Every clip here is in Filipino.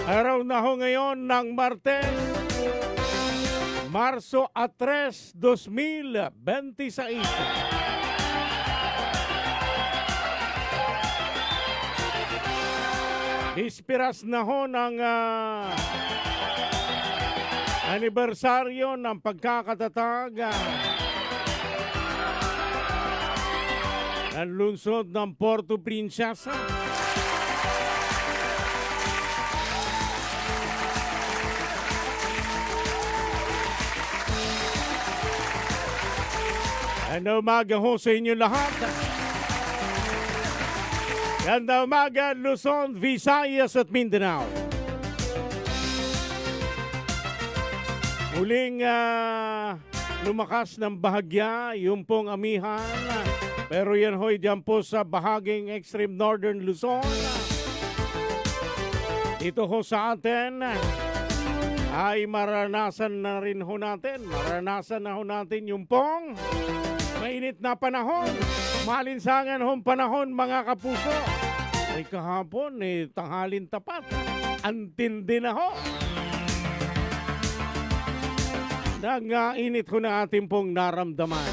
Araw na ho ngayon ng Martes, Marso 3, 2026. Ispiras na ho ng anibersaryo ng pagkakatatag ng lungsod ng Puerto Princesa. Ganda umaga ho sa inyo lahat. Ganda umaga, Luzon, Visayas at Mindanao. Muling lumakas ng bahagya yung pong amihan. Pero yan ho'y dyan po sa bahaging extreme northern Luzon. Dito ho sa atin ay maranasan na rin ho natin. Maranasan na ho natin yung pong mainit na panahon, malinsangan hong panahon mga kapuso. Ay kahapon, tanghalin tapat. Antindi na ho. Nang-init ho na ating pong naramdaman.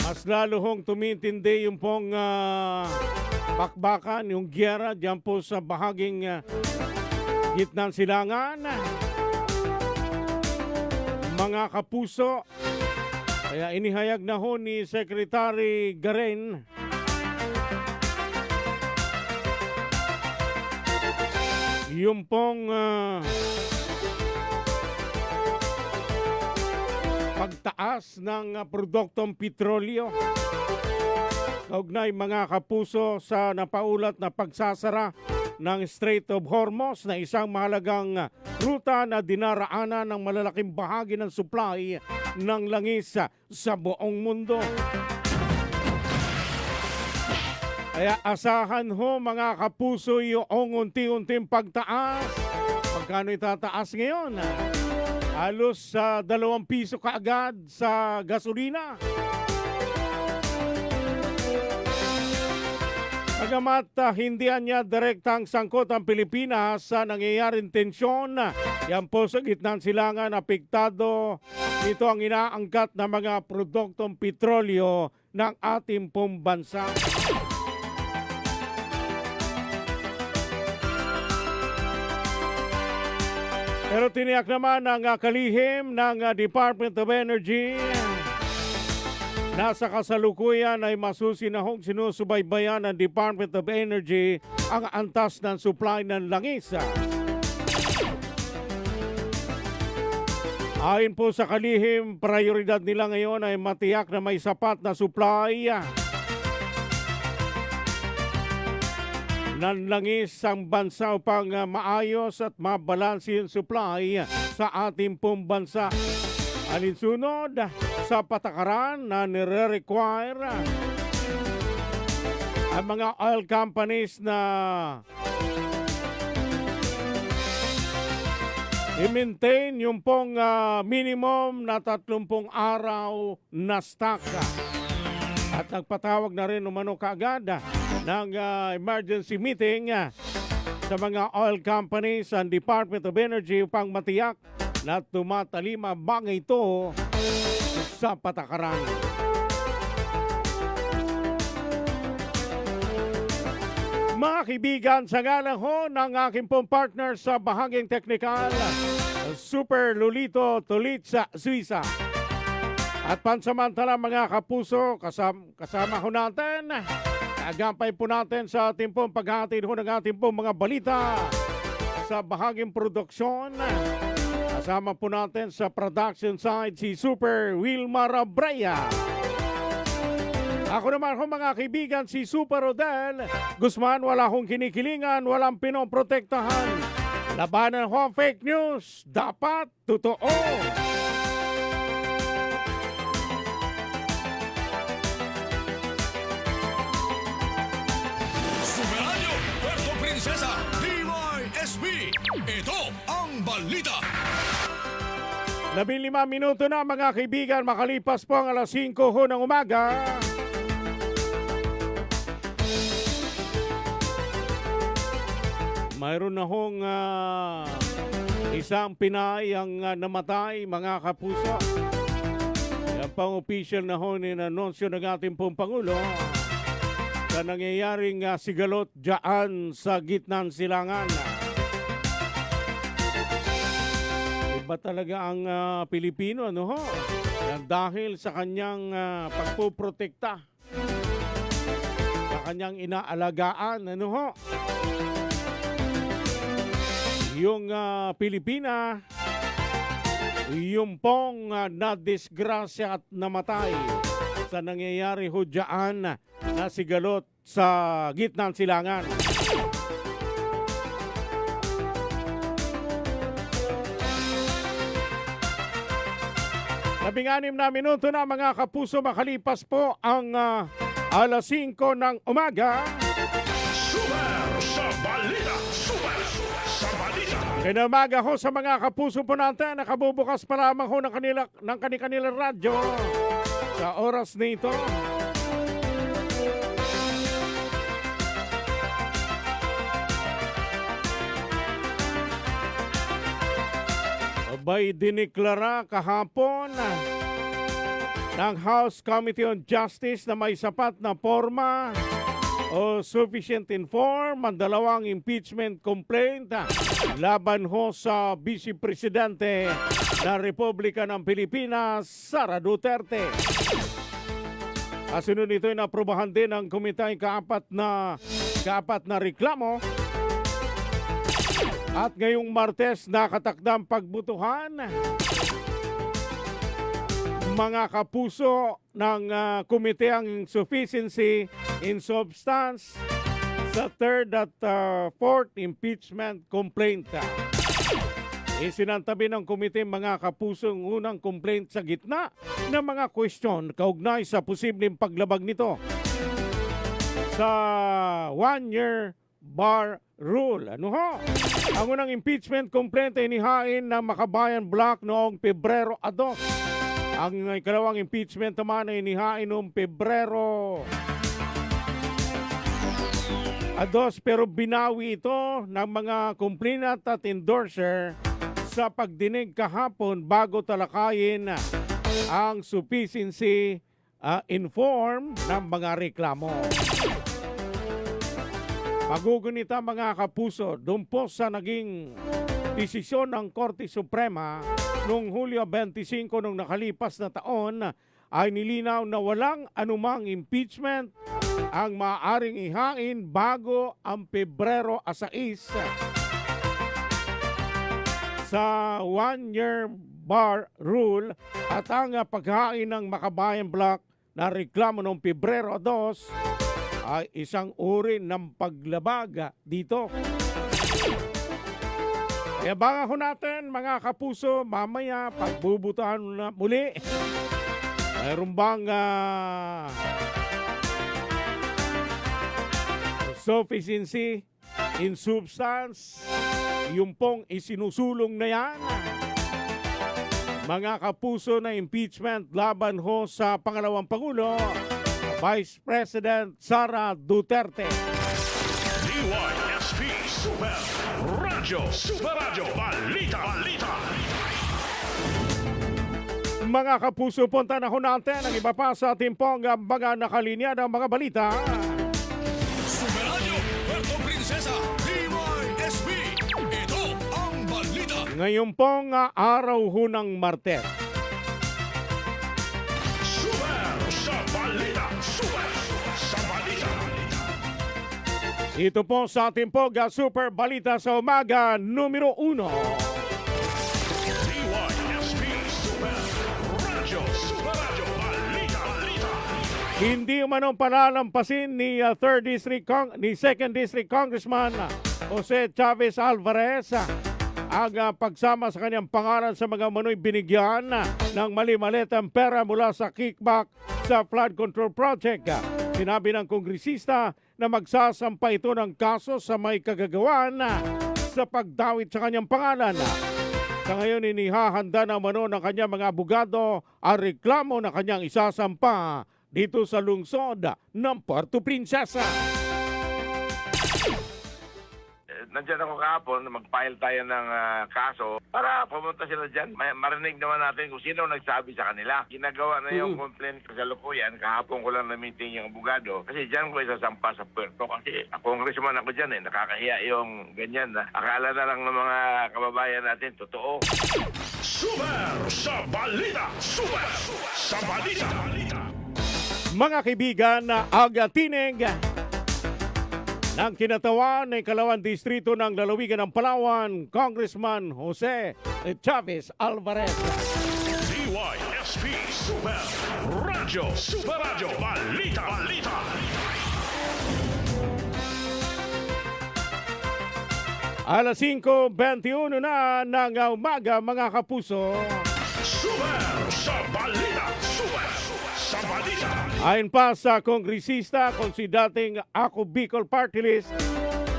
Mas lalo hong tumintindi yung pong bakbakan, yung giyera dyan po sa bahaging gitnang silangan. Mga kapuso, kaya inihayag na ho ni Secretary Garen yung pong pagtaas ng produktong petrolyo. Kaugnay mga kapuso sa napaulat na pagsasara ng Strait of Hormuz na isang mahalagang ruta na dinaraanan ng malalaking bahagi ng supply ng langis sa buong mundo. Kaya asahan ho mga kapuso yung unti-unting pagtaas. Pagkano itataas ngayon? Halos sa 2 piso kaagad sa gasolina. Bagamat hindi niya direktang sangkot ang Pilipinas sa nangyayaring tensyon, yan po sa gitnang silangan apektado ito ang inaangkat na mga produktong petrolyo ng ating pong bansa. Pero tiniyak naman ng kalihim ng Department of Energy nasa kasalukuyan ay masusinahong sinusubaybayan ng Department of Energy ang antas ng supply ng langis. Ayon po sa kalihim, prioridad nila ngayon ay matiyak na may sapat na supply ng langis ang bansa upang maayos at mabalanse yung supply sa ating pong bansa. Alinsunod sa patakaran na nire-require ang mga oil companies na i-maintain yung pong minimum na 30 araw na stock. At nagpatawag na rin umano kaagad ng emergency meeting sa mga oil companies and Department of Energy upang matiyak na tumatalima bang ito sa patakaran. Mga kaibigan, sa ngalan ho ng aking pong partner sa bahaging teknikal, Super Lolito Tulitsa Suiza. At pansamantala mga kapuso, kasama ho natin, agampay po natin sa ating pong paghatid ho ng ating pong mga balita sa bahaging produksyon. Kasama po natin sa production side si Super Wilmar Abraya. Ako naman ho mga kaibigan si Super Rodel Guzman, wala hong kinikilingan, walang pinoprotektahan. Labanan ho ang fake news, dapat totoo. Sumeranyo, Puerto Princesa, DYSB. Ito ang balita. 15 minuto na mga kaibigan, makalipas po ang 5:00 ng umaga. mayroon na hong isang Pinay ang namatay, mga kapuso. Yan pang official na ho ni anunsyo ng ating pong Pangulo sa nangyayaring sigalot dyan sa gitnang silangan. Iba talaga ang Pilipino, ano ho? Yan dahil sa kanyang pagpuprotekta, sa kanyang inaalagaan, ano ho? Yung Pilipina, yung pong nadisgrasya at namatay sa nangyayari ho dyan na sigalot sa gitnang silangan. Labing-anim na minuto na, mga kapuso, makalipas po ang alas 5 ng umaga. Super sa balita! Super sa balita! Kinamaga ho sa mga kapuso po natin, nakabubukas pa lamang ho ng kanilang radyo sa oras nito. Abay, diniklara kahapon ng House Committee on Justice na may sapat na forma o sufficient in form ang dalawang impeachment complaint laban ho sa Vice Presidente ng Republika ng Pilipinas, Sara Duterte. Kasunod nito ay naprobahan din ng komiteng kaapat na reklamo. At ngayong Martes, nakatakdang pagbutuhan, mga kapuso, ng komite ang sufficiency in substance sa third at fourth impeachment complaint. Isinantabi ng komite, mga kapuso, ang unang complaint sa gitna ng mga question kaugnay sa posibleng paglabag nito sa one-year bar rule. Ano ho? Ang unang impeachment complaint ay inihain ng Makabayan Block noong Pebrero 2. Ang ikalawang impeachment naman ay inihain noong Pebrero 2, pero binawi ito ng mga complainant at endorser sa pagdinig kahapon bago talakayin ang sufficiency in form ng mga reklamo. Magugunita, mga kapuso, doon po sa naging desisyon ng Korte Suprema noong Hulyo 25 ng nakalipas na taon, ay nilinaw na walang anumang impeachment ang maaaring ihain bago ang Pebrero 6 sa one-year bar rule, at ang paghain ng Makabayan Block na reklamo noong Pebrero 2 ay isang uri ng paglabag dito. Kaya baka ho natin, mga kapuso, mamaya pagbubutahan na muli. Mayroon bang sufficiency in substance, yung pong isinusulong na yan, mga kapuso, na impeachment laban ho sa pangalawang Pangulo, Vice President Sara Duterte. DYSP Super Radio Balita. Mga kapuso, punta na ho natin ang iba pa sa ating pong mga nakalinya ng mga balita. Super Radio Puerto Princesa, DYSP. Ito ang balita. Ngayon pong araw ho ng Martes. Ito po sa ating pong Super Balita sa umaga, numero 1. DYSP Super Radio Balita. Hindi umanong palalampasin ni 2nd District Congressman Jose Chavez Alvarez ang pagsama sa kanyang pangalan sa mga manoy binigyan ng mali-malitang pera mula sa kickback sa flood control project. Sinabi ng kongresista na magsasampa ito ng kaso sa may kagagawan sa pagdawit sa kanyang pangalan. Sa ngayon, inihahanda na mano ng kanyang mga abogado ang reklamo na kanyang isasampa dito sa lungsod ng Puerto Princesa. nandyan ako kahapon, mag-file tayo ng kaso para pumunta sila dyan. Marinig naman natin kung sino nagsabi sa kanila. Ginagawa na yung complaint kasalukuyan. Kahapon ko lang na-meeting yung abogado. Kasi dyan ko isasampa sa puerto. Kasi congressman ako dyan eh. Nakakahiya yung ganyan na. Akala na lang ng mga kababayan natin, totoo. Super sa balita! Super sa balita! Mga kaibigan, agatinig ng kinatawan ng Calauan Distrito ng Lalawigan ng Palawan, Congressman Jose Chavez Alvarez. DYSP Super Radyo Balita! Alas 5:21 na ng umaga, mga kapuso. Super sa balita! Super sa balita! Ayon pa sa kongresista kung si dating Ako Bicol Party List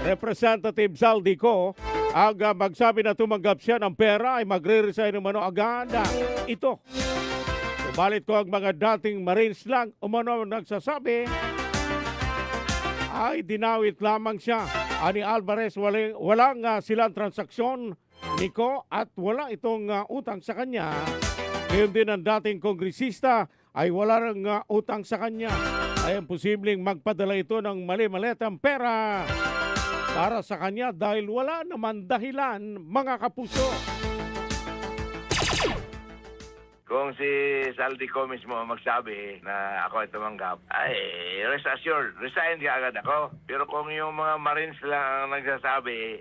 Representative Zaldico, ang magsabi na tumanggap siya ng pera ay magre-resign umano agad. Ito. Subalit ko ang mga dating Marines lang umano nagsasabi ay dinawit lamang siya. Ani Alvarez, walang silang transaksyon, Nico, at wala itong utang sa kanya. Ngayon din ang dating kongresista ay wala ring utang sa kanya. Ay posibleng magpadala ito ng mali-malitang pera para sa kanya dahil wala naman dahilan, mga kapuso. Kung si Saldico mismo magsabi na ako ay tumanggap, ay rest assured, resign ka agad ako. Pero kung yung mga Marines lang ang nagsasabi,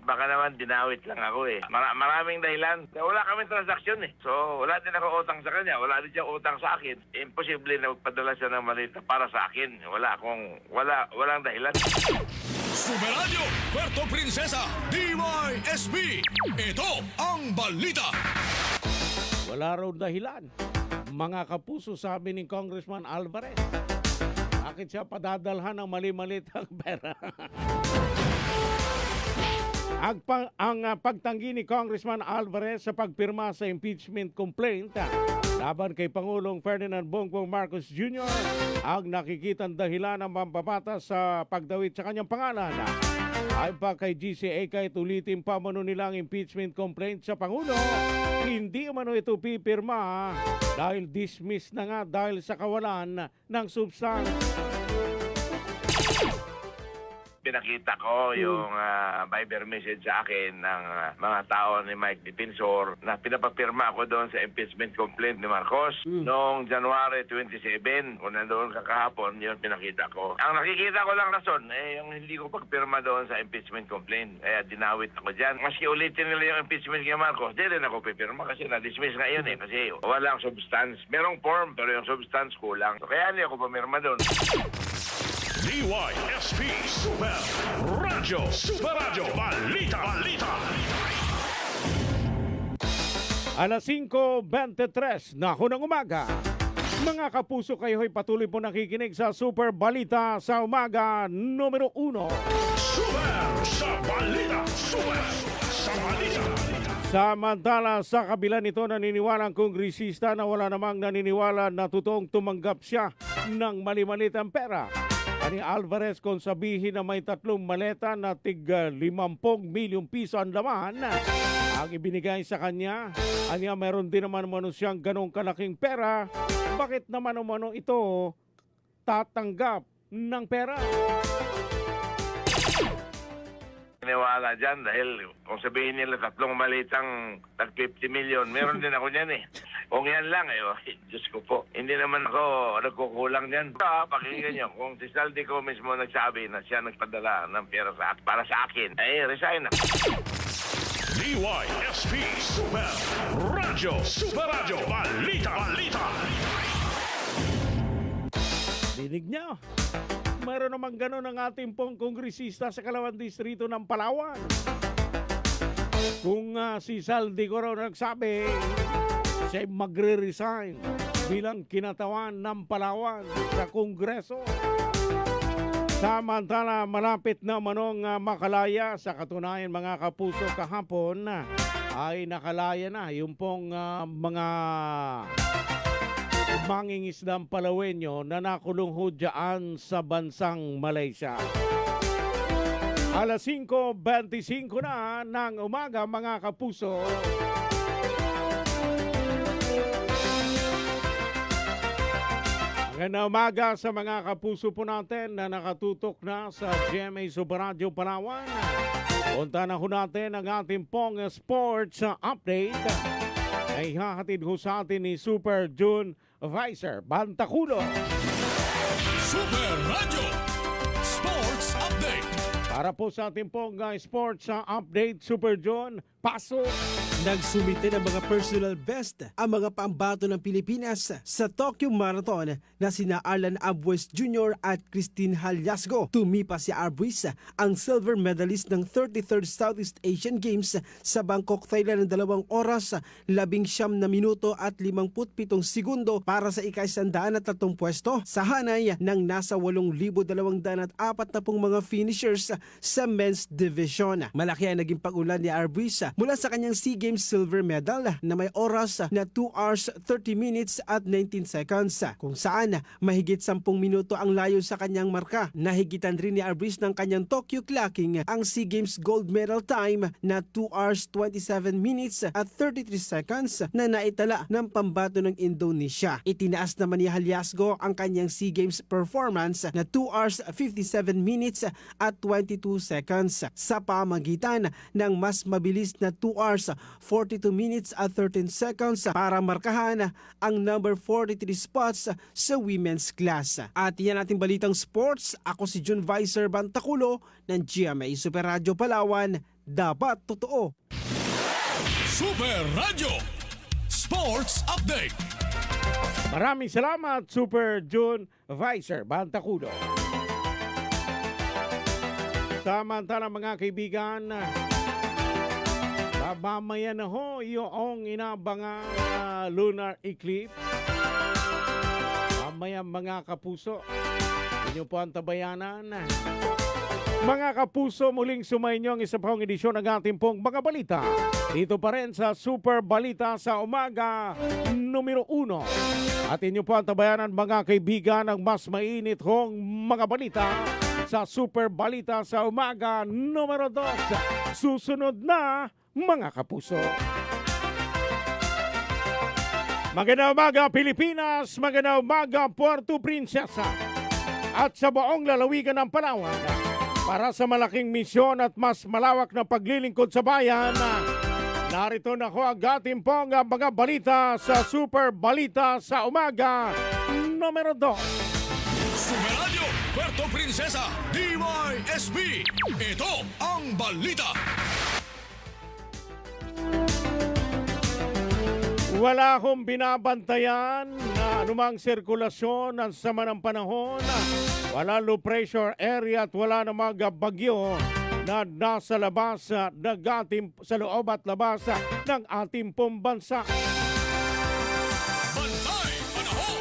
baka naman dinawit lang ako eh. Maraming dahilan. Wala kaming transaksyon eh. So wala din ako utang sa kanya, wala din siya utang sa akin. Imposible na magpadala siya ng malita para sa akin. Walang dahilan. Super Radio Puerto Princesa DYSP. Ito ang balita. Wala raw dahilan. Mga kapuso, sabi ni Congressman Alvarez. Bakit siya padadalhan ng mali-malitang pera? Ang pagtanggi ni Congressman Alvarez sa pagpirma sa impeachment complaint laban kay Pangulong Ferdinand Bongbong Marcos Jr. ang nakikitang dahilan ng pampapatas sa pagdawit sa kanyang pangalan. Ayon pa kay GCA, kahit ulitin pa mano nilang impeachment complaint sa Pangulo, hindi mano ito pipirma dahil dismiss na nga dahil sa kawalan ng substance. Pinakita ko yung Viber message sa akin ng mga tao ni Mike Defensor na pinapapirma ako doon sa impeachment complaint ni Marcos noong January 27. Kung nandoon kakahapon, yun pinakita ko. Ang nakikita ko lang rason, yung hindi ko pagpirma doon sa impeachment complaint. Kaya dinawit ako dyan. Maski ulitin nila yung impeachment kay Marcos, di rin ako pipirma kasi na-dismiss nga yun kasi walang substance. Merong form pero yung substance kulang. So, kaya hindi ako pumirma doon. DYSP Super Radio Balita! Alas 5:23 na ako ng umaga. Mga kapuso, kayo ay patuloy po nakikinig sa Super Balita sa umaga numero 1. Super sa balita! Super sa balita! Samantala, sa kabila nito, naniniwala ang kongresista na wala namang naniniwala na totoong tumanggap siya ng mali-malitang pera. Ani Alvarez, kung sabihin na may 3 maleta na tig 50 milyong piso ang laman ang ibinigay sa kanya, anya meron din naman umano siyang ganong kalaking pera, bakit naman umano ito tatanggap ng pera? Niwala dyan dahil kung sabihin nila 3 malitang tag 50 million, meron din ako dyan eh. Kung yan lang, Diyos ko po. Hindi naman ako nagkukulang dyan. Pakinggan nyo, kung si Saldico mismo nagsabi na siya nagpadala ng pera para sa akin, resign na. DYSP Super Radio Balita! Dinig niya. Mayroon naman gano'n ang ating pong kongresista sa Calauan Distrito ng Palawan. Kung si Saldico raw nagsabi, siya magre-resign bilang kinatawan ng Palawan sa Kongreso. Samantala, malapit na manong makalaya. Sa katunayan, mga kapuso, kahapon ay nakalaya na yung pong mga mangingisdang Palawenyo na nakulong ho dyan sa bansang Malaysia. Alas 5:25 na ng umaga mga kapuso. Magandang umaga sa mga kapuso po natin na nakatutok na sa GMA Super Radio Palawan. Punta na ho natin ang ating pong sports update. Ay hahatid ho sa atin ni Super June Vicer Bantaculo. Super Radio Sports Update. Para po sa ating pong sports update, Super June, pasok! Nagsumite ng mga personal best ang mga pambato ng Pilipinas sa Tokyo Marathon na sina Arlan Abues Jr. at Christine Hallazgo. Tumipa si Abues, ang silver medalist ng 33rd Southeast Asian Games sa Bangkok, Thailand ng 2 oras, 19 na minuto at 57 segundo para sa ika-130 pwesto sa hanay ng nasa 8,240 mga finishers sa men's division. Malaki ang naging pag-ulan ni Abues mula sa kanyang SEA Games silver medal na may oras na 2 hours 30 minutes at 19 seconds kung saan mahigit 10 minuto ang layo sa kanyang marka. Nahigitan rin ni Abues ng kanyang Tokyo clocking ang SEA Games gold medal time na 2 hours 27 minutes at 33 seconds na naitala ng pambato ng Indonesia. Itinaas naman ni Hallazgo ang kanyang SEA Games performance na 2 hours 57 minutes at 22 seconds sa pamagitan ng mas mabilis na 2 hours 42 minutes at 13 seconds para markahan ang number 43 spots sa women's class. At yan ating balitang sports. Ako si June Vicer Bantaculo ng GMA Super Radio Palawan. Dapat totoo. Super Radio Sports Update. Maraming salamat, Super June Vicer Bantaculo. Samantala mga kaibigan, mamaya na ho yung inabangang lunar eclipse. Mamaya mga kapuso, inyo po ang tabayanan. Mga kapuso, muling sumayin ang isa pang edisyon ng ating pong mga balita. Dito pa rin sa Super Balita sa Umaga, numero 1. At inyo po ang tabayanan mga kaibigan ng mas mainit hong mga balita sa Super Balita sa Umaga, numero 2. Susunod na mga kapuso. Magandang umaga Pilipinas, magandang umaga Puerto Princesa at sa buong lalawigan ng Palawan. Para sa malaking misyon at mas malawak na paglilingkod sa bayan, narito na ko ang ating pong mga balita sa Super Balita sa Umaga, numero 2. Super Radio Puerto Princesa DYSB. Ito ang balita. Wala akong binabantayan na anumang sirkulasyon ng sama ng panahon. Wala low pressure area at wala namang bagyo na nasa labas sa loob at labas ng ating pong bansa. Bantay Panahon.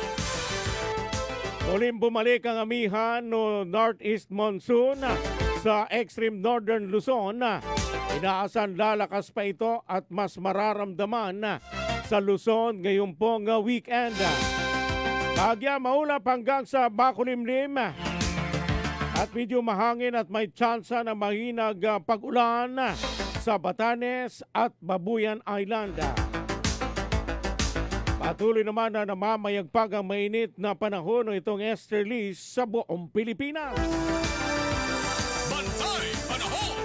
Muling bumalik ang amihan no Northeast Monsoon sa extreme northern Luzon. Inaasahan lalakas pa ito at mas mararamdaman sa Luzon ngayong pong weekend. Bagya maulap hanggang sa makulimlim at medyo mahangin at may tsansa na mahinag pag-ulan sa Batanes at Babuyan Island. Patuloy naman na namamayagpag ang mainit na panahon itong easterlies sa buong Pilipinas. Bantay Panahon.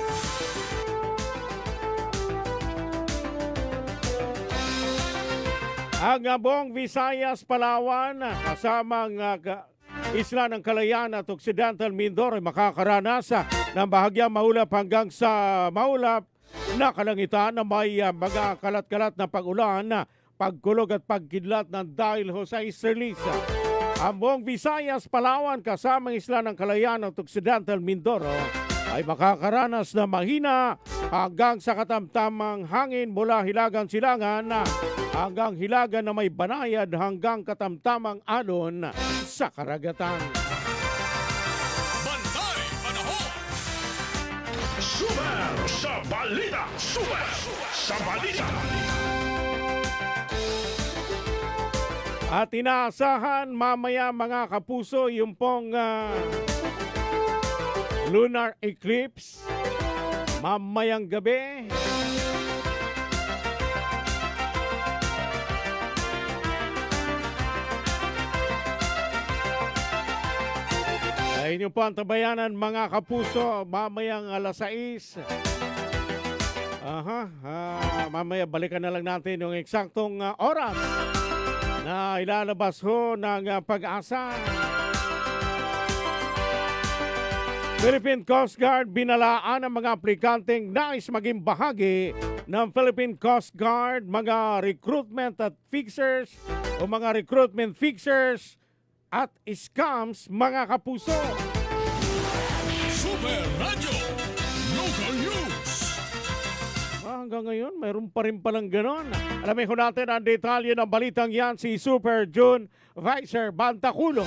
Ang buong Visayas, Palawan, kasamang Isla ng Kalayaan at Occidental Mindoro ay makakaranas ng bahagyang maulap hanggang sa maulap na kalangitan na may mga kalat-kalat na pag-ulan, pagkulog at pagkidlat ng dahil ho sa easterlies. Ang buong Visayas, Palawan, kasamang Isla ng Kalayaan at Occidental Mindoro ay makakaranas na mahina hanggang sa katamtamang hangin mula Hilagang Silangan hanggang Hilagan na may banayad hanggang katamtamang alon sa karagatan. Bantay Panahon. Super sa balita! Super sa balita! At inaasahan mamaya mga kapuso yung pong lunar eclipse mamayang gabi. Ay inyo po ang tabayanan mga kapuso, mamayang alas 6. Mamaya balikan na lang natin yung eksaktong oras na ilalabas ho ng Pag-asa. Philippine Coast Guard binalaan ang mga aplikanteng nais maging bahagi ng Philippine Coast Guard, mga recruitment at fixers o mga recruitment fixers at scams, mga kapuso. Super Radio Local News. Hanggang ngayon, mayroon pa rin palang ganon. Alamin ko natin ang detalye ng balitang yan si Super June Vicer Bantaculo.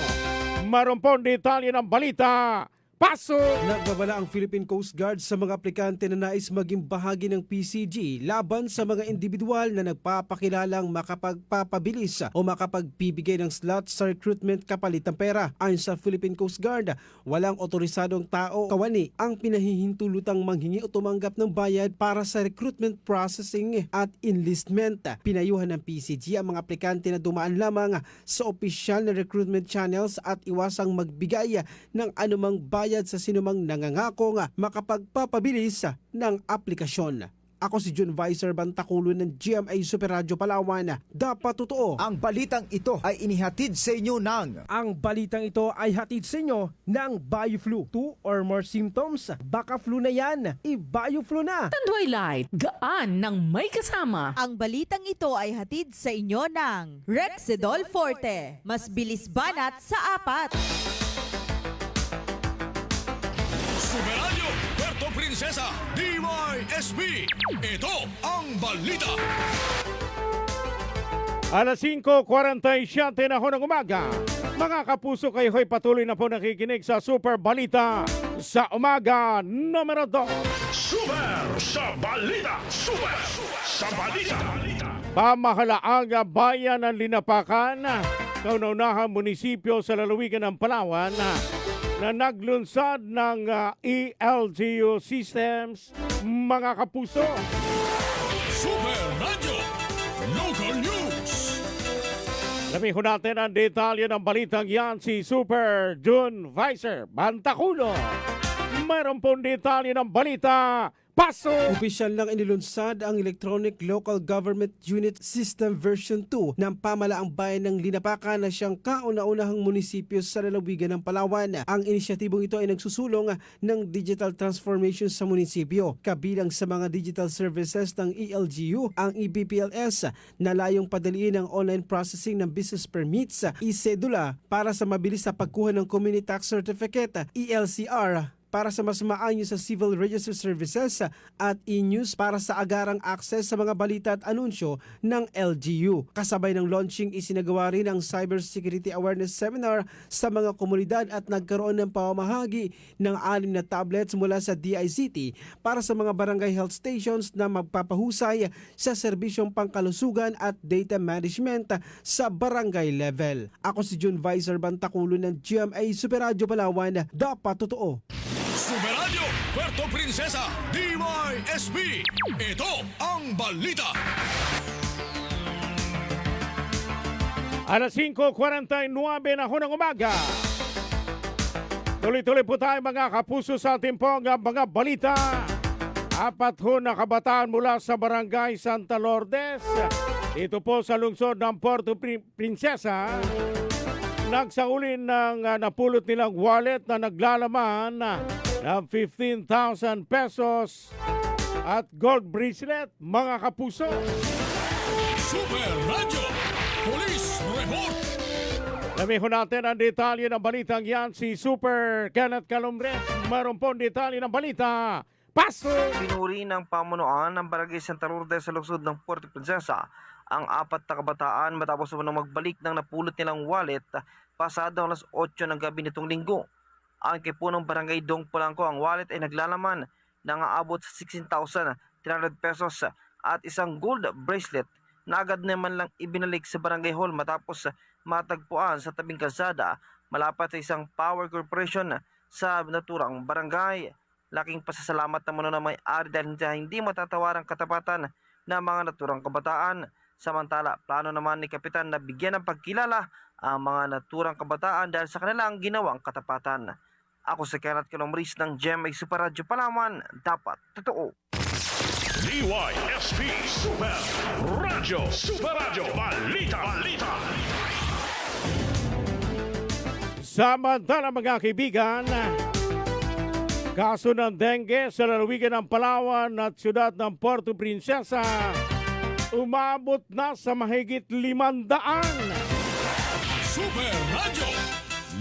Mayroon po ang detalye ng balita. Paso! Nagbabala ang Philippine Coast Guard sa mga aplikante na nais maging bahagi ng PCG laban sa mga individual na nagpapakilalang makapagpapabilis o makapagbibigay ng slot sa recruitment kapalit ng pera. Ayon sa Philippine Coast Guard, walang otorisadong tao kawani ang pinahihintulutang manghingi o tumanggap ng bayad para sa recruitment processing at enlistment. Pinayuhan ng PCG ang mga aplikante na dumaan lamang sa opisyal na recruitment channels at iwasang magbigay ng anumang bayad sa sinumang nangangakong makapagpapabilis ng aplikasyon. Ako si June Vicer Bantaculo ng GMA Super Radio Palawan. Dapat totoo. Ang balitang ito ay inihatid sa inyo ng Ang balitang ito ay hatid sa inyo ng BioFlu. 2 or more symptoms, baka flu na yan, i-BioFlu na. Tanduay Light, gaan ng may kasama. Ang balitang ito ay hatid sa inyo ng Rexidol Forte. Mas bilis banat sa 4. Super Radio Puerto Princesa DYSP. Ito ang balita. Alas 5:47 na ho ng umaga. Mga kapuso, kayo ho'y patuloy na po nakikinig sa Super Balita sa umaga numero 2. Super sa balita. Super sa balita. Pamahalaang bayan ng Linapakan, kauna-unahang munisipyo sa lalawigan ng Palawan na naglunsad ng ELGU systems, mga kapuso. Super Radio Local News. Lamin ko natin ang detalye ng balitang yan si Super June Vicer Bantaculo. Mayroon pong detalye ng balita. Paso! Opisyal lang inilunsad ang Electronic Local Government Unit System Version 2 ng pamalaang bayan ng Linapakan na siyang kauna-unahang munisipyo sa lalawigan ng Palawan. Ang inisyatibong ito ay nagsusulong ng digital transformation sa munisipyo. Kabilang sa mga digital services ng ELGU, ang EBPLS na layong padaliin ang online processing ng business permits, e-cedula para sa mabilis na pagkuha ng Community Tax Certificate, ELCR para sa mas maayos sa civil register services at e-news para sa agarang access sa mga balita at anunsyo ng LGU. Kasabay ng launching, isinagawa rin ang Cybersecurity Awareness Seminar sa mga komunidad at nagkaroon ng pamamahagi ng 6 na tablets mula sa DICT para sa mga barangay health stations na magpapahusay sa serbisyong pangkalusugan at data management sa barangay level. Ako si June Vicer Bantaculo ng GMA Super Radio Palawan. Dapat totoo. Super Radio Puerto Princesa DYSP. Ito ang balita. Alas 5:49 na ho ng umaga. Tuloy-tuloy po tayo mga kapuso sa ating pong mga balita. 4 ho na kabataan mula sa Barangay Santa Lourdes. Ito po sa lungsod ng Puerto Princesa. Nagsaulin ng napulot nilang wallet na naglalaman ng 15,000 pesos at gold bracelet, mga kapuso. Super Radio Police Report. Lamihon natin ang detalye ng balitang yan si Super Kenneth Calumbre. Mayroon po ang detalye ng balita. Paso! Pinuri ng pamunuan ng Barangay Santa Lourdes sa lungsod ng Puerto Princesa ang 4 na kabataan matapos na magbalik ng napulot nilang wallet pasado alas 8 ng gabi nitong linggo. Ang punong Barangay Dong Polanco, ang wallet ay naglalaman ng aabot sa 16,300 pesos at isang gold bracelet na agad naman lang ibinalik sa Barangay Hall matapos matagpuan sa tabing kalsada malapit sa isang power corporation sa naturang barangay. Laking pasasalamat naman ng may-ari dahil hindi matatawarang katapatan ng mga naturang kabataan. Samantala, plano naman ni Kapitan na bigyan ng pagkilala ang mga naturang kabataan dahil sa kanilang ginawang katapatan. Ako si Kenneth Calomris ng GMA Super Radio Palawan, dapat totoo. DYSP Super Radio. Super Radio Balita. Balita. Samantala mga kaibigan, kaso ng dengue sa lalawigan ng Palawan at siyudad ng Puerto Princesa umabot na sa mahigit 500. Super Radio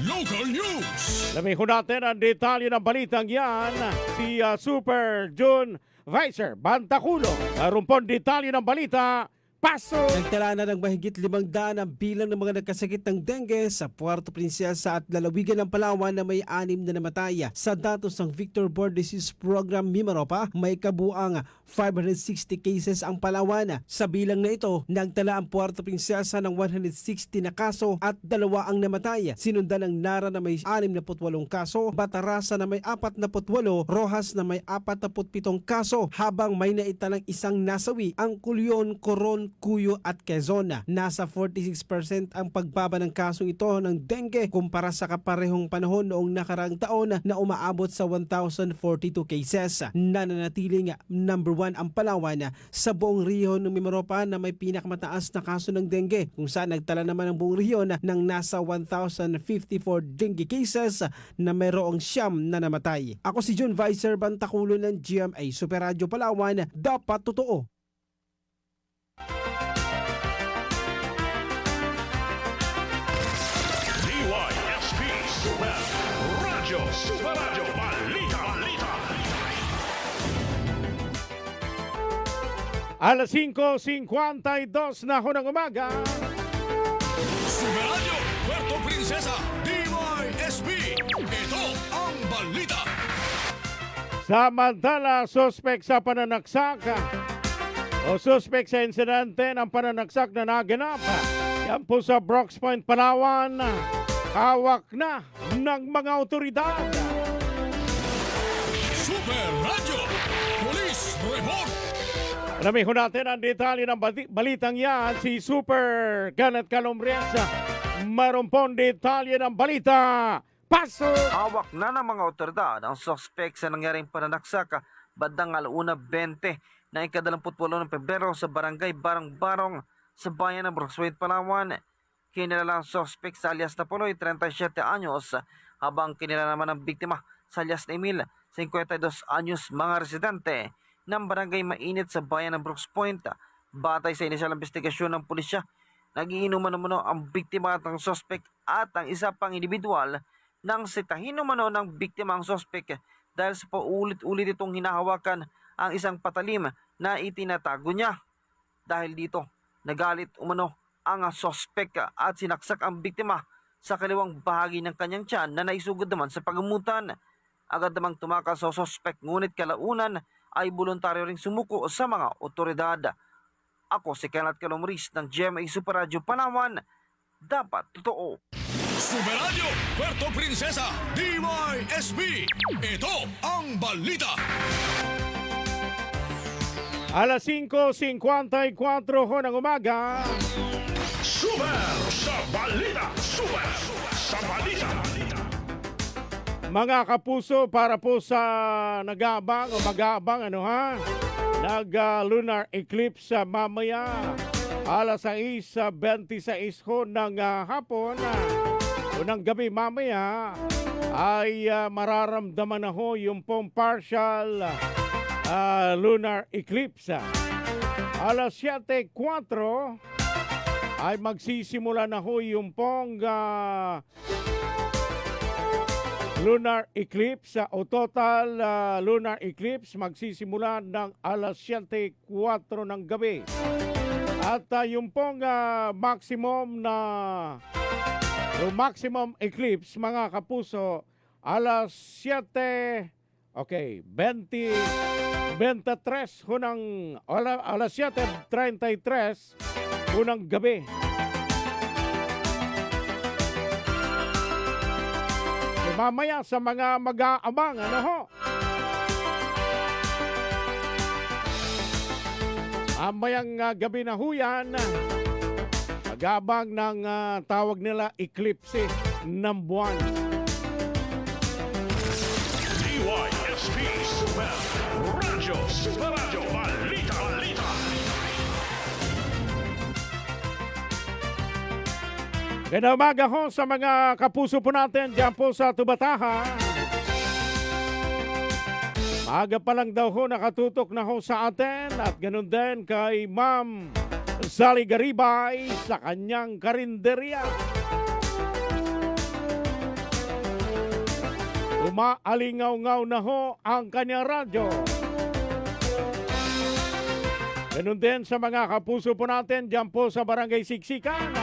Local News. Lamig natin ang detalye ng balitang yan, si Super June Vicer Bantaculo. Mayroon pong detalye ng balita. Paso! Nagtala na ng mahigit 500 ang bilang ng mga nagkasakit ng dengue sa Puerto Princesa at lalawigan ng Palawan na may 6 na namatay. Sa datos ng Vector-Borne Disease Program Mimaropa, may kabuang 560 cases ang Palawan. Sa bilang na ito, nagtala ang Puerto Princesa ng 160 na kaso at 2 ang namatay. Sinundan ng Nara na may 68 kaso, Batarasa na may 48, Rojas na may 47 kaso, habang may naitalang isang nasawi ang Culion, Coron, Cuyo at Quezon. Nasa 46% ang pagbaba ng kasong ito ng dengue kumpara sa kaparehong panahon noong nakaraang taon na umaabot sa 1,042 cases. Nananatiling number 1 ang Palawan sa buong rehiyon ng Mimaropa na may pinakamataas na kaso ng dengue, kung saan nagtala naman ang buong rehiyon ng nasa 1,054 dengue cases na mayroong 9 na namatay. Ako si June Vicer Bantaculo ng GMA Super Radio Palawan, dapat totoo. DYSP Super Radio. Super Radio Balita. Balita. Alas 5:52 na ho ng umaga. Super Radio Puerto Princesa. DYSP. Ito ang balita. Samantala, suspek sa pananaksak o suspek sa insidente ng pananaksak na naganap yan po sa Brooks Point, Palawan, hawak na ng mga otoridad. Super Radio Police Report. Alamin ho natin ang detalye ng balitang yan, si Super Kenneth Calomres. Mayroon pong detalye ng balita. Paso! Hawak na ng mga otoridad ang suspect sa nangyaring pananaksak bandang 1:20 na ika-28 ng Pebrero sa barangay Barong-Barong sa bayan ng Brooks Point, Palawan. Kinilala ang suspect sa alias na Puloy, 37 anyos, habang kinilala naman ang biktima sa alias na Emil, 52 anyos, mga residente ng barangay Mainit sa bayan ng Brooks Point. Batay sa inisyal investigasyon ng pulisya, nagiinuman naman ang biktima at ang suspect at ang isa pang individual nang sitahin naman ng biktima ang suspect dahil sa paulit-ulit itong hinahawakan ang isang patalim na itinatago niya. Dahil dito, nagalit umano ang suspect at sinaksak ang biktima sa kaliwang bahagi ng kanyang tiyan na naisugod naman sa pagamutan. Agad namang tumakas sa suspect, ngunit kalaunan ay voluntaryo ring sumuko sa mga otoridad. Ako si Kenneth Calomris ng GMA Super Radio Palawan, dapat totoo. Super Radio Puerto Princesa. DYSP. Ito ang balita. Alas 5:54 ho ng umaga. Super sa balita. Super sa balita. Mga kapuso, para po sa nag-aabang o mag-aabang lunar eclipse mamaya alas 6:26 ho ng hapon o ng gabi mamaya ay mararamdaman na ho yung pong partial lunar eclipse. Alas 7:04 ay magsisimula na ho yung pong lunar eclipse o total lunar eclipse magsisimula ng alas 7:04 ng gabi. At yung pong maximum eclipse mga kapuso alas 7 23 ho ng alas 7:33 ho ng gabi. Mamaya sa mga mag-aabang, Amayang gabi na huyan, magabang ng tawag nila eclipse ng buwan. DYSP Super Radyo Super Radyo Balita. Ganda umaga ho sa mga kapuso po natin dyan po sa Tubataha. Maaga pa lang daw ho nakatutok na ho sa atin at ganun din kay Ma'am Sally Garibay sa kanyang karinderya. Umaalingaw-ngaw na ho ang kanyang radyo. Ganun din sa mga kapuso po natin dyan po sa Barangay Siksikan.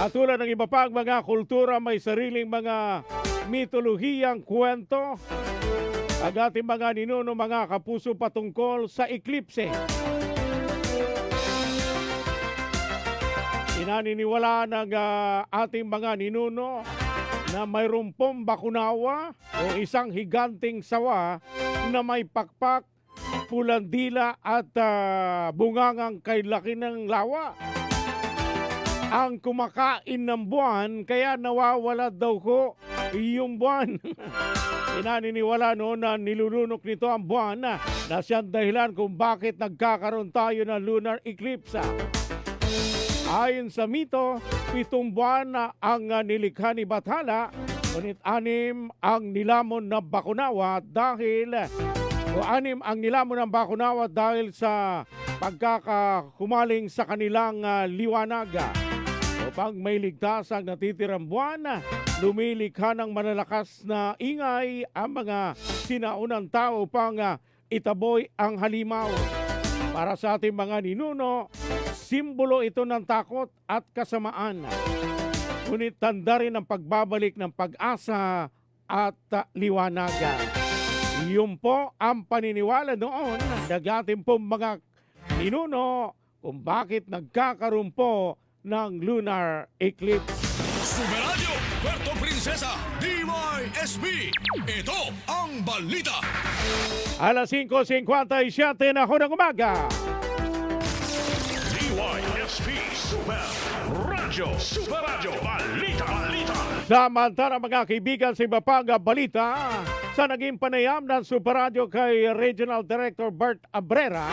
At tulad ng iba pang mga kultura, may sariling mga mitolohiyang kwento ang ating mga ninuno, mga kapuso patungkol sa eclipse. Inaniniwala ng ating mga ninuno na mayroon pong bakunawa o isang higanting sawa na may pakpak, pulang dila at bungangang kay laki ng lawa ang kumakain ng buwan, kaya nawawala daw ko yung buwan. Inaniniwala noon na nilulunok nito ang buwan na siyang dahilan kung bakit nagkakaroon tayo ng lunar eclipse. Ayon sa mito, 7 buwan na ang nilikha ni Bathala, ngunit 6 ang nilamon na bakunawa dahil sa pagkakahumaling sa kanilang liwanag. Upang may ligtas ang natitirang buwan, lumilikha ng malalakas na ingay ang mga sinaunang tao upang itaboy ang halimaw. Para sa ating mga ninuno, simbolo ito ng takot at kasamaan. Ngunit tanda rin ang pagbabalik ng pag-asa at liwanag. Yun po ang paniniwala noon ng ating pong mga ninuno kung bakit nagkakaroon po ng lunar eclipse. Super Radio Puerto Princesa DYSP. Ito ang balita. Alas 5:57 na ho ng umaga. DYSP Super Radio Balita. Samantala mga kaibigan sa iba pang balita, sa naging panayam ng Super Radio kay Regional Director Bert Abrera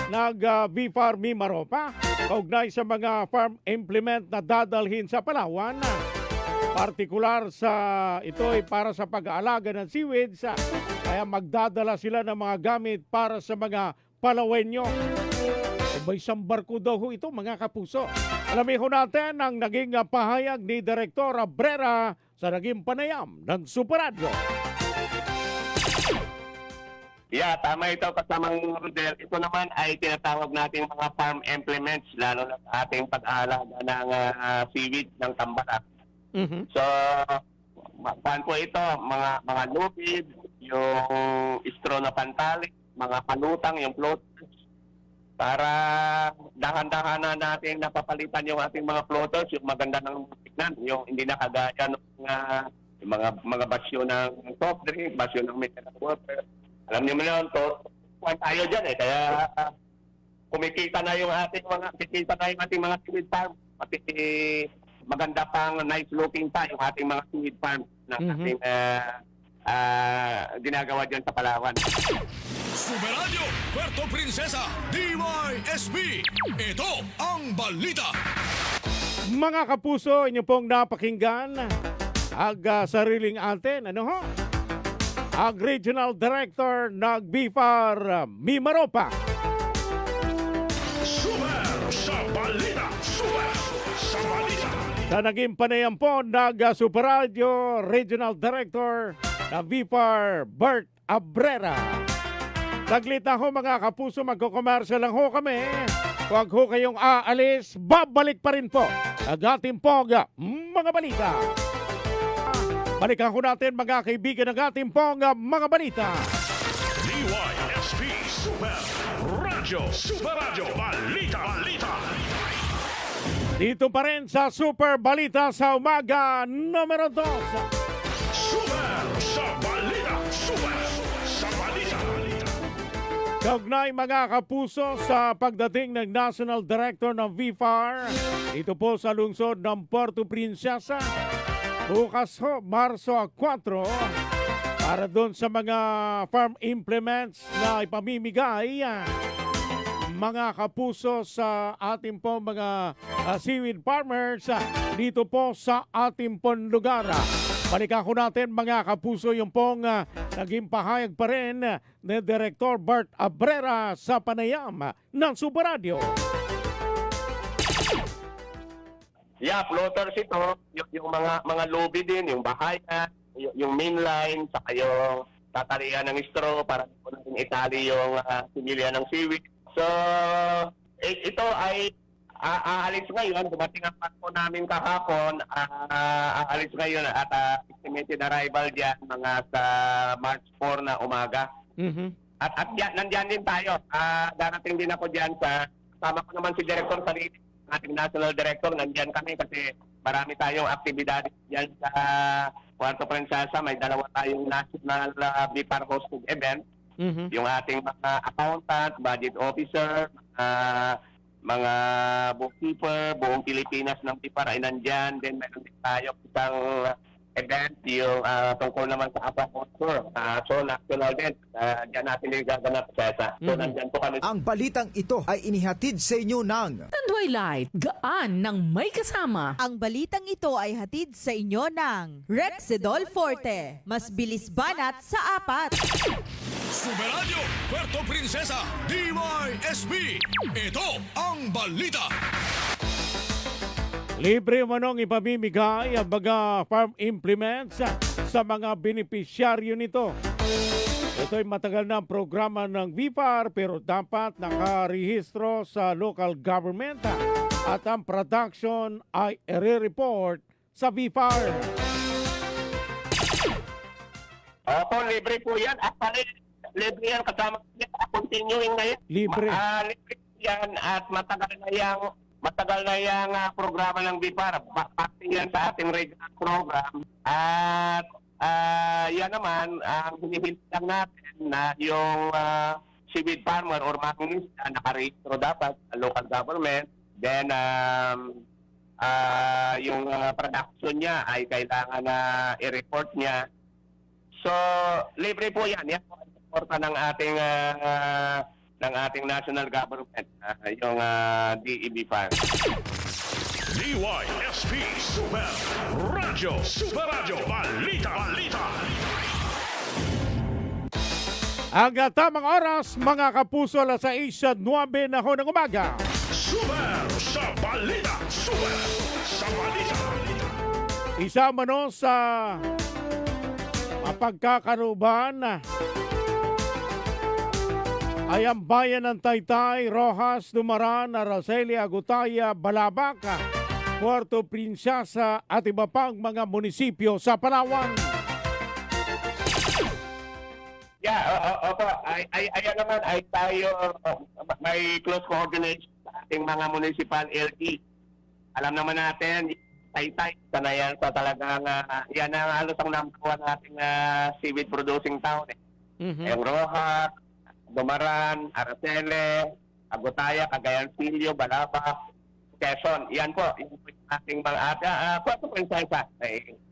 nag-BFAR Mimaropa kaugnay sa mga farm implement na dadalhin sa Palawan. Partikular sa ito ay para sa pag-aalaga ng seaweeds, kaya magdadala sila ng mga gamit para sa mga Palawenyo. May isang barko daw ho ito mga kapuso. Alamin ho natin ang naging pahayag ni Director Abrera sa naging panayam ng Super Radio. Yeah, tama ito kasamang Rodel. Ito naman ay tinatawag natin mga farm implements, lalo na sa ating pag-aalaga ng seaweed ng Tambarak. Mm-hmm. So, saan po ito? Mga lubid, yung straw na pantalik, mga palutang, yung floaters. Para dahan-dahanan natin napapalitan yung ating mga floaters, yung maganda ng tignan, yung hindi nakagaya ng mga basyo ng soft drink, basyo ng mineral water. Alam niyo mo yun, kuwan tayo dyan kaya kumikita na yung ating mga seaweed farm. Pati maganda pang nice looking pa yung ating mga seaweed farm na ating ginagawa dyan sa Palawan. Super Radio Puerto Princesa DYSP. Ito ang balita. Mga kapuso, inyo pong napakinggan ang sariling atin. Ano ho? Ang Regional Director ng BFAR Mimaropa. Super sa balita. Super sa balita. Sa naging panayam po ng Super Radio Regional Director ng BFAR Bert Abrera. Saglit na ho mga kapuso, magkukomersyal lang ho kami. Huwag ho kayong aalis, babalik pa rin po ang ating pong mga balita. Balikan ko natin mga kaibigan ng ating pong mga balita. DYSP Super Radio Balita. Dito pa rin sa Super Balita sa umaga numero 2. Super sa balita. Kaugnay mga kapuso sa pagdating ng National Director ng VFAR dito po sa lungsod ng Puerto Princesa. Bukas ho, Marso 4, para doon sa mga farm implements na ipamimigay mga kapuso sa ating po mga seaweed farmers dito po sa ating pong lugar. Balikan ko natin mga kapuso yung pong naging pahayag pa rin ni Director Bart Abrera sa panayam ng Super Radio. Yeah, floaters ito, yung mga lobby din, yung bahaya, yung mainline, saka yung tatalian ng straw para itali yung similya ng seaweed. So, ito ay aalis ngayon, dumating ang pasko namin kahapon, aalis ngayon at estimated arrival diyan mga sa March 4 na umaga. Mm-hmm. At nandiyan din tayo. Darating din ako diyan kasama ko naman si Director Sarili, ating National Director, nandiyan kami kasi marami tayong aktibidad diyan sa Puerto Princesa. May dalawa tayong national BIPAR hosted event. Mm-hmm. Yung ating mga accountant, budget officer, mga bookkeeper, buong Pilipinas ng BIPAR ay nandyan. Then meron din tayo isang event yung tungkol naman sa aquaculture. So national din. Diyan natin yung gaganap sa So nandyan po kami. Ang balitang ito ay inihatid sa inyo ng Tanduay Light, gaan ng may kasama. Ang balitang ito ay hatid sa inyo ng Rexidol Forte. Mas bilis banat sa apat. Super Radio Puerto Princesa DYSB. Ito ang balita. Libre manong ipamimigay ang mga farm implements sa mga benepisyaryo nito. Ito ay matagal na ang programa ng VFAR pero dapat nakarehistro sa local government at ang production ay i-report sa VFAR. Opo, libre po yan. Actually, libre yan kasama continuing na yan. Libre. Libre yan at matagal na yang programa ng BIPAR. Pati yan sa ating regular program. At yan naman, ang hinihintay lang natin na yung seaweed farmer or makinista nakarehistro dapat sa local government. Then, yung production niya ay kailangan na i-report niya. So, libre po yan. Yan po ang suporta ng ating national government, yung DEB Fund. DYSP Super Radio. Super Radio. Balita. Ang tamang oras, mga kapuso, alas 6:09 na ho ng umaga. Super sa balita. Super sa balita. Isama no sa mapagkakaruban ay ang bayan ng Taytay, Rojas, Dumaran, Araceli, Agutaya, Balabac, Puerto Princesa at iba pang mga munisipyo sa Palawan. Yeah, opo. Ayan naman ay tayo may close coordination sa ating mga municipal LG. Alam naman natin, Taytay, sana yan sa talagang, yan ang halos ang number one nating seaweed producing town. Yung Rojas, Dumaran, Araceli, Agutaya, Cagayancillo, Balabac, Quezon. Yan po, yung ating mga Puerto Princesa.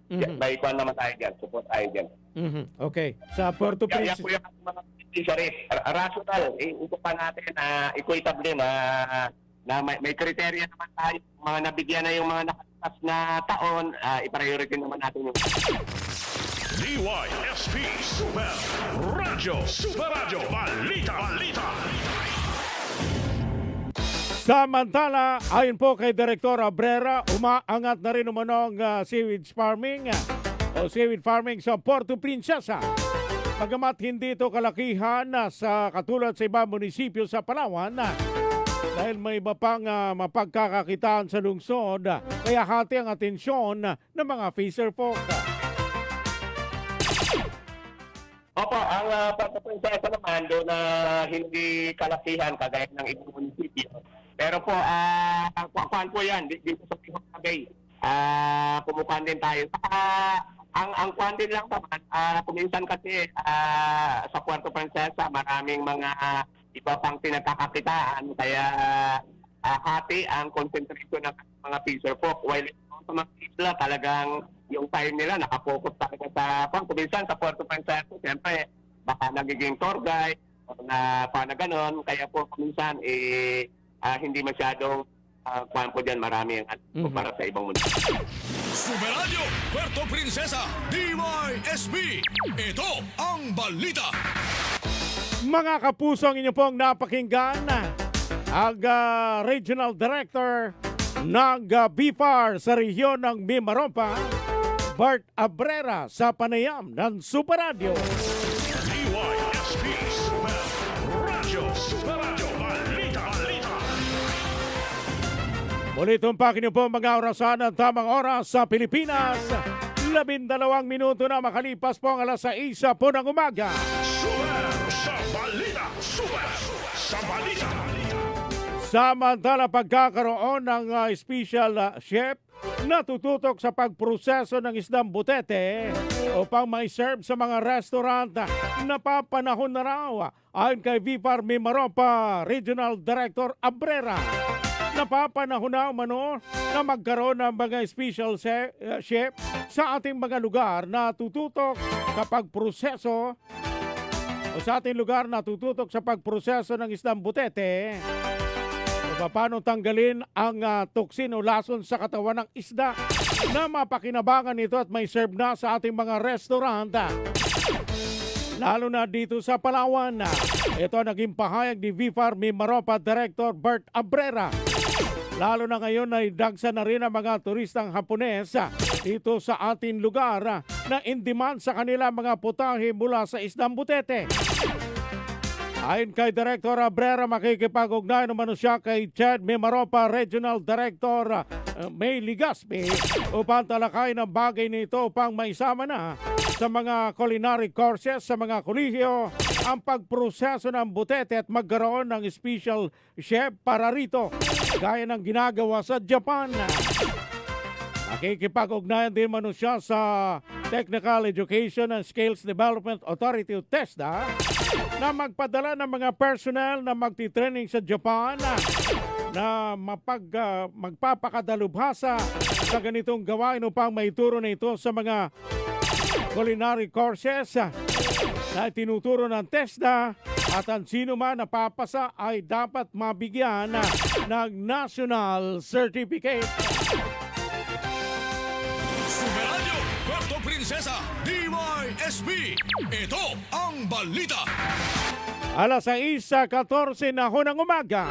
May kwan naman tayo dyan, support tayo dyan. Okay. Sa Puerto Yan Princesa. po yung mga fisheries. Rational, ito pa natin, equitable na may kriteria naman tayo. Mga nabigyan na yung mga nakalipas na taon, i-priority naman natin yung DYSP Super Radio. Super Radio. Balita. Samantala, ayon po kay Director Abrera, umaangat na rin umanong seaweed farming o seaweed farming sa Puerto Princesa. Bagamat hindi ito kalakihan sa katulad sa ibang munisipyo sa Palawan dahil may iba pang mapagkakakitaan sa lungsod, kaya hati ang atensyon ng mga fisherfolk. Opo, ang Puerto Princesa naman doon na hindi kalakihan kagaya ng ibang munisipyo. Pero po, kuhaan po yan dito sa Pihok Bay. Pumukuhan din tayo. Saka, ang kuhaan din lang naman, kuminsan kasi sa Puerto Princesa, maraming mga iba pang pinagkakakitaan. Kaya hati ang concentration ng mga fisher folk. While sa mga isla, talagang yung time nila nakapokus talaga sa kuminsan sa Puerto Princesa. Siyempre, baka nagiging tour guide na paano ganon. Kaya po kuminsan hindi masyadong po dyan marami ang para sa ibang mundo. Superadyo, Puerto Princesa, DYSB. Ito ang balita. Mga kapuso, ang inyo pong napakinggan ang Regional Director ng BIFAR sa rehiyon ng Mimaropa, Bart Abrera, sa panayam ng Superadyo. DYSB Super Radyo, Superadyo, balita. Muli tumpak niyo po mga orasan ng tamang oras sa Pilipinas. 12 minuto na makalipas po ang alas 6 po ng umaga. Super sa balita. Super sa balita. Samantala, pagkakaroon ng special chef na tututok sa pagproseso ng isdang butete upang mai-serve sa mga restaurant, napapanahon na raw ayon kay BIFAR Mimaropa Regional Director Abrera. Napapanahon na umano na magkaroon ng mga special chef sa ating mga lugar na tututok sa pagproseso o sa ating lugar na tututok sa pagproseso ng isdang butete o paano tanggalin ang toksin o lason sa katawan ng isda na mapakinabangan ito at may serve na sa ating mga restaurant. Lalo na dito sa Palawan. Ito ang naging pahayag ni BIFAR Mimaropa Director Bart Abrera. Lalo na ngayon ay dagsa na rin ang mga turistang Hapones dito sa ating lugar na in demand sa kanila mga putahe mula sa isdang butete. Ayon kay Director Abrera, makikipag-ugnayan naman siya kay Chad Mimaropa Regional Director May Ligaspi upang talakayin ang bagay nito upang maisama na sa mga culinary courses sa mga kolehiyo ang pagproseso ng butete at magkaroon ng special chef para rito gaya ng ginagawa sa Japan. Nakikipag-ugnayan din man siya sa Technical Education and Skills Development Authority o TESDA na magpadala ng mga personnel na magtitraining sa Japan na magpapakadalubhasa sa ganitong gawain upang maituro na ito sa mga culinary courses na tinuturo ng TESDA at ang sino man na papasa ay dapat mabigyan ng national certificate. Superadyo, Puerto Princesa, DYSB. Ito ang balita. Alas 6:14 na ho ng umaga.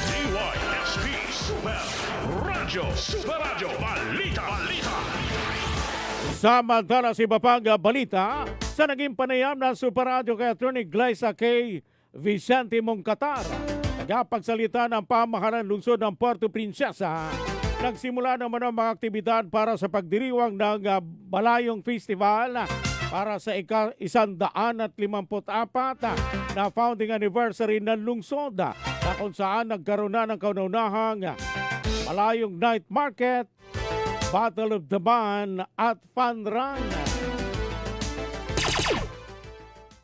DYSB Super Radyo, Superadyo, balita. Samantala si Bapang balita sa naging panayam ng Superadyo kay Attorney Glyza K. Vicente Moncatar. Nagapagsalita ng pamahalaan lungsod ng Puerto Princesa. Nagsimula naman ang mga aktibidad para sa pagdiriwang ng Balayong Festival para sa 154 na founding anniversary ng lungsod na kung saan nagkaroon na ng kauna-unahang Balayong Night Market, Battle of the Band at Fun Run.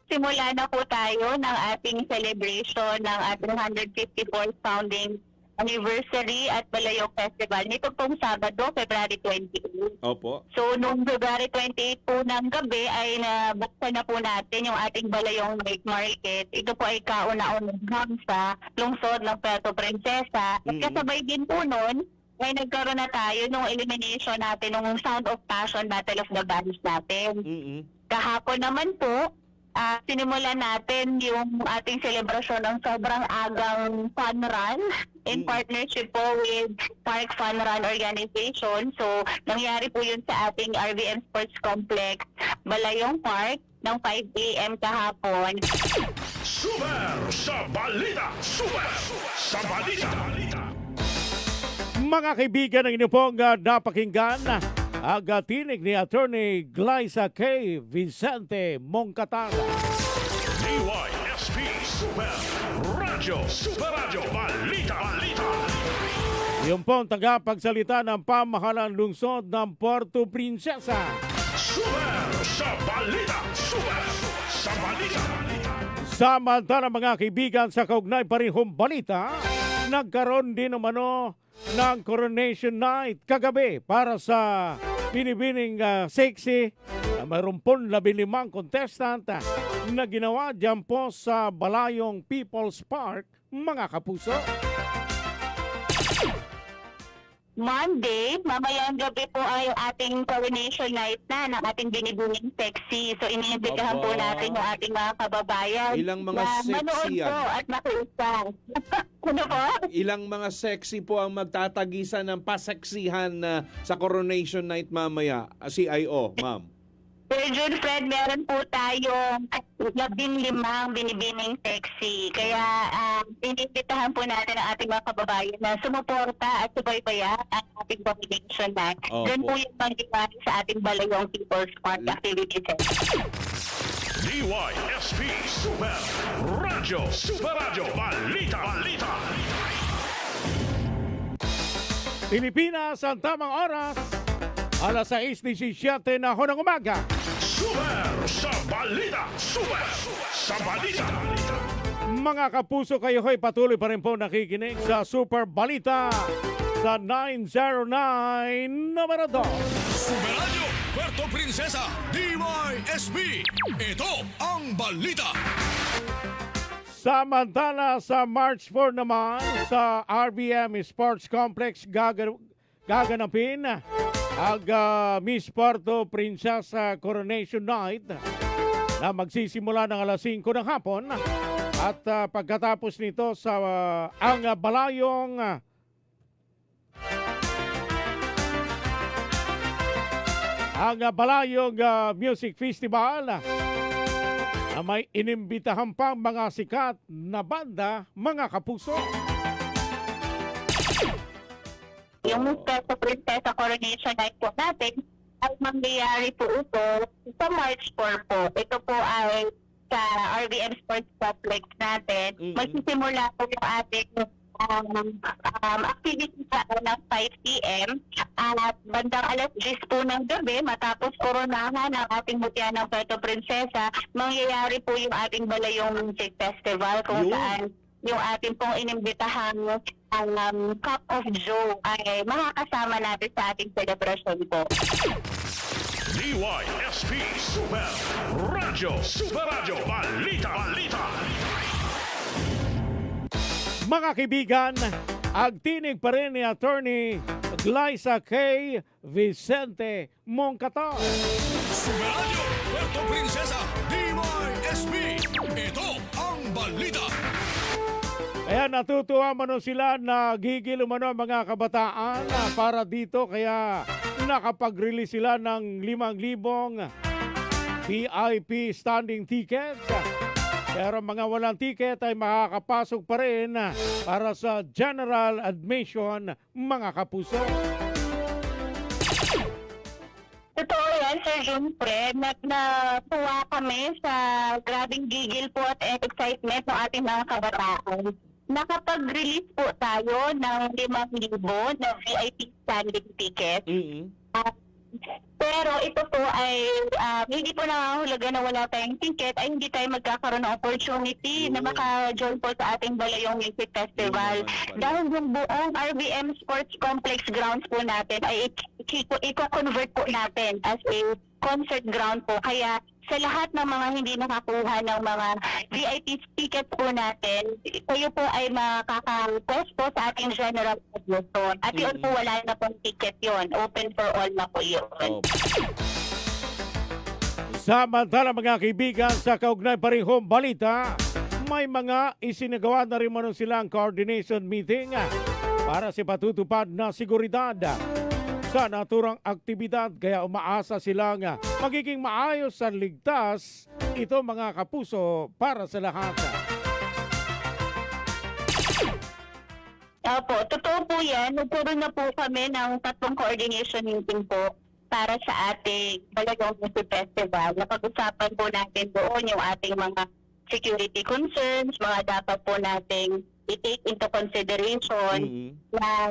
Simula na po tayo ng ating celebration ng ating 154th founding anniversary at Balayong Festival. Nito pong Sabado, February 28. Opo. So, noong February 28 po ng gabi ay nabuksan na po natin yung ating Balayong Night Market. Ito po ay kauna-unang sa lungsod ng Puerto Princesa. At kasabay din po noon, ay nagkaroon na tayo nung elimination natin nung Sound of Passion Battle of the Bands natin. Kahapon naman po, sinimulan natin yung ating celebration ng sobrang agang fun run in partnership po with Park Fun Run Organization. So, nangyari po yun sa ating RVM Sports Complex, Balayong Park, ng 5 a.m. kahapon. Super sa balita. Super sa balita. Mga kaibigan, ang inyo pong napakinggan ang tinig ni Attorney Glyza K. Vicente Moncatar. DYSB Super Radyo, Superadyo, balita. Yung pong tagapagsalita ng pamahalaan lungsod ng Puerto Princesa. Super sa balita. Super sa balita. Samantala mga kaibigan, sa kaugnay pa rin balita, nagkaroon din umano ng Coronation Night kagabi para sa binibining sexy na mayroon po 15 contestant na ginawa dyan po sa Balayong People's Park, mga kapuso. Monday, mamayang gabi po ay ating coronation night na ng ating binibining sexy. So iniimbitahan po natin yung ating mga kababayan Ilang mga na sexy manood yan? po at makiusang. Ano po? Ilang mga sexy po ang magtatagisan ng paseksihan sa Coronation Night mamaya, CIO, ma'am? Sir June Fred, meron po tayong 15 binibining sexy. Kaya iniimbitahan po natin ang ating mga kababayan na sumuporta at subaybayan ang ating coronation night. Opo. Doon po yung panggiwari sa ating Balayong People's Park Activity Center. DYSP Super Radio. Super Radio. Balita. Balita. Pilipinas, ang tamang oras, alas 6:17 na ho ng umaga. Super sa Balita. Super sa Balita. Mga kapuso, kayo ho'y patuloy pa rin po nakikinig sa Super Balita sa 909 numero 2. Superadyo, Puerto Princesa, DYSP. Ito ang Balita. Samantala sa March 4 naman sa RBM Sports Complex gaganapin ang Miss Puerto Princesa Coronation Night na magsisimula ng alas 5 ng hapon at pagkatapos nito sa ang Balayong Music Festival na may inimbitahan pang mga sikat na banda, mga kapuso. Yung Puerto Princesa Coronation Night po natin ay mangyayari po ito sa March 4 po. Ito po ay sa RBM Sports Complex natin. Magsisimula po yung ating activity sa ng 5 p.m. at bandang alas 10 po ng gabi matapos koronahan ang ating mutya ng Puerto Princesa, mangyayari po yung ating Balayong Music Festival kung saan yung ating pong inimbitahan ang Cup of Joe ay makakasama natin sa ating celebration po. DYSP Super Radio. Super Radio. Balita. Balita. Mga kaibigan, agtinig pa rin ni Attorney Glyza K. Vicente Moncator. Super Radio. Puerto Princesa, DYSP. Ito ang Balita. Kaya natutuwa mano sila na gigil umano ang mga kabataan para dito, kaya nakapag-release sila ng 5,000 VIP standing tickets. Pero mga walang ticket ay makakapasok pa rin para sa general admission, mga kapuso. Totoo yan, Sir June Fred. Natuwa kami sa grabing gigil po at excitement ng ating mga kabataan. Nakapag-release po tayo ng 5,000 na VIP standing ticket. Pero ito po ay hindi po nangangahulugan na wala tayong ticket, ay hindi tayo magkakaroon ng opportunity na maka-join po sa ating Balayong Music Festival. Dahil yung buong RBM Sports Complex grounds po natin ay i-convert po natin as a concert ground po. Kaya sa lahat ng mga hindi nakakuha ng mga VIP tickets po natin, kayo po ay makaka-request po sa ating general admission. At yun po, wala na pong ticket yun. Open for all na po yun. Samantala mga kaibigan, sa kaugnay pa rin home balita, may mga isinagawa na rin mano silang coordination meeting para sa patutupad na seguridad sa naturang aktibidad, kaya umaasa silang magiging maayos at ligtas ito, mga kapuso, para sa lahat. Opo, totoo po yan. Nagkaroon na po kami ng 3 coordination meeting po para sa ating Balayong Music Festival. Napag-usapan po natin doon yung ating mga security concerns, mga dapat po nating i-take into consideration na